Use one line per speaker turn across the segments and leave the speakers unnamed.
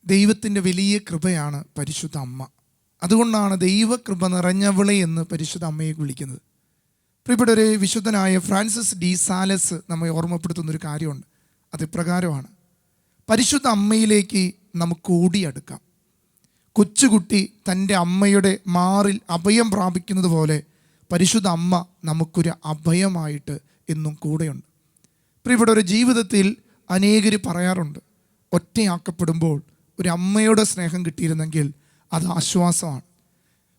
ദൈവത്തിൻ്റെ വലിയ കൃപയാണ് പരിശുദ്ധ അമ്മ. അതുകൊണ്ടാണ് ദൈവകൃപ നിറഞ്ഞവളെ എന്ന് പരിശുദ്ധ അമ്മയെ വിളിക്കുന്നത്. പ്രിയപ്പെട്ട ഒരു വിശുദ്ധനായ ഫ്രാൻസിസ് ഡി സാലസ് നമ്മെ ഓർമ്മപ്പെടുത്തുന്നൊരു കാര്യമുണ്ട്. അത് ഇപ്രകാരമാണ്: പരിശുദ്ധ അമ്മയിലേക്ക് നമുക്ക് ഓടിയെടുക്കാം. കൊച്ചുകുട്ടി തൻ്റെ അമ്മയുടെ മാറിൽ അഭയം പ്രാപിക്കുന്നത് പോലെ പരിശുദ്ധ അമ്മ നമുക്കൊരു അഭയമായിട്ട് എന്നും കൂടെയുണ്ട്. പ്രിയപ്പെട്ട ഒരു ജീവിതത്തിൽ അനേകർ പറയാറുണ്ട്, ഒറ്റയാക്കപ്പെടുമ്പോൾ ഒരു അമ്മയുടെ സ്നേഹം കിട്ടിയിരുന്നെങ്കിൽ അത് ആശ്വാസമാണ്.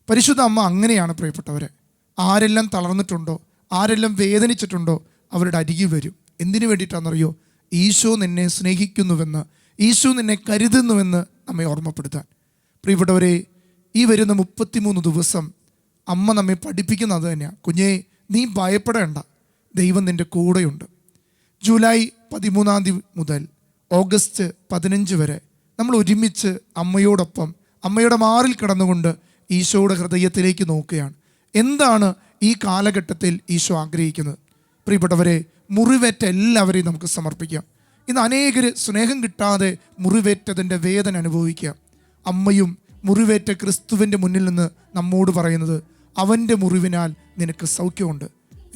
പരിശുദ്ധ അമ്മ അങ്ങനെയാണ് പ്രിയപ്പെട്ടവരെ. ആരെല്ലാം തളർന്നിട്ടുണ്ടോ, ആരെല്ലാം വേദനിച്ചിട്ടുണ്ടോ അവരുടെ അരികിൽ വരും. എന്തിനു വേണ്ടിയിട്ടാണെന്നറിയോ? ഈശോ നിന്നെ സ്നേഹിക്കുന്നുവെന്ന്, ഈശോ നിന്നെ കരുതുന്നുവെന്ന് നമ്മെ ഓർമ്മപ്പെടുത്താൻ. പ്രിയപ്പെട്ടവരെ, ഈ വരുന്ന 33 ദിവസം അമ്മ നമ്മെ പഠിപ്പിക്കുന്നത് തന്നെയാണ്. കുഞ്ഞേ, നീ ഭയപ്പെടേണ്ട, ദൈവം നിൻ്റെ കൂടെയുണ്ട്. ജൂലൈ 13 മുതൽ ഓഗസ്റ്റ് 15 വരെ നമ്മൾ ഒരുമിച്ച് അമ്മയോടൊപ്പം അമ്മയുടെ മാറിൽ കിടന്നുകൊണ്ട് ഈശോയുടെ ഹൃദയത്തിലേക്ക് നോക്കുകയാണ്. എന്താണ് ഈ കാലഘട്ടത്തിൽ ഈശോ ആഗ്രഹിക്കുന്നത്? പ്രിയപ്പെട്ടവരെ, മുറിവേറ്റ എല്ലാവരെയും നമുക്ക് സമർപ്പിക്കാം. ഇന്ന് അനേകർ സ്നേഹം കിട്ടാതെ മുറിവേറ്റതിൻ്റെ വേദന അനുഭവിക്കുക. അമ്മയും മുറിവേറ്റ ക്രിസ്തുവിൻ്റെ മുന്നിൽ നിന്ന് നമ്മോട് പറയുന്നത്, അവൻ്റെ മുറിവിനാൽ നിനക്ക് സൗഖ്യമുണ്ട്.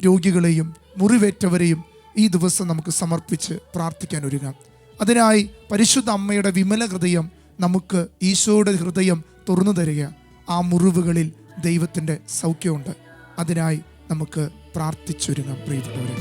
രോഗികളെയും മുറിവേറ്റവരെയും ഈ ദിവസം നമുക്ക് സമർപ്പിച്ച് പ്രാർത്ഥിക്കാൻ ഒരുങ്ങാം. അതിനായി പരിശുദ്ധ അമ്മയുടെ വിമല ഹൃദയം നമുക്ക് ഈശോയുടെ ഹൃദയം തുറന്നു തരിക. ആ മുറിവുകളിൽ ദൈവത്തിൻ്റെ സൗഖ്യമുണ്ട്. അതിനായി നമുക്ക് പ്രാർത്ഥിച്ചൊരുങ്ങാം പ്രിയപ്പെട്ടവരെ.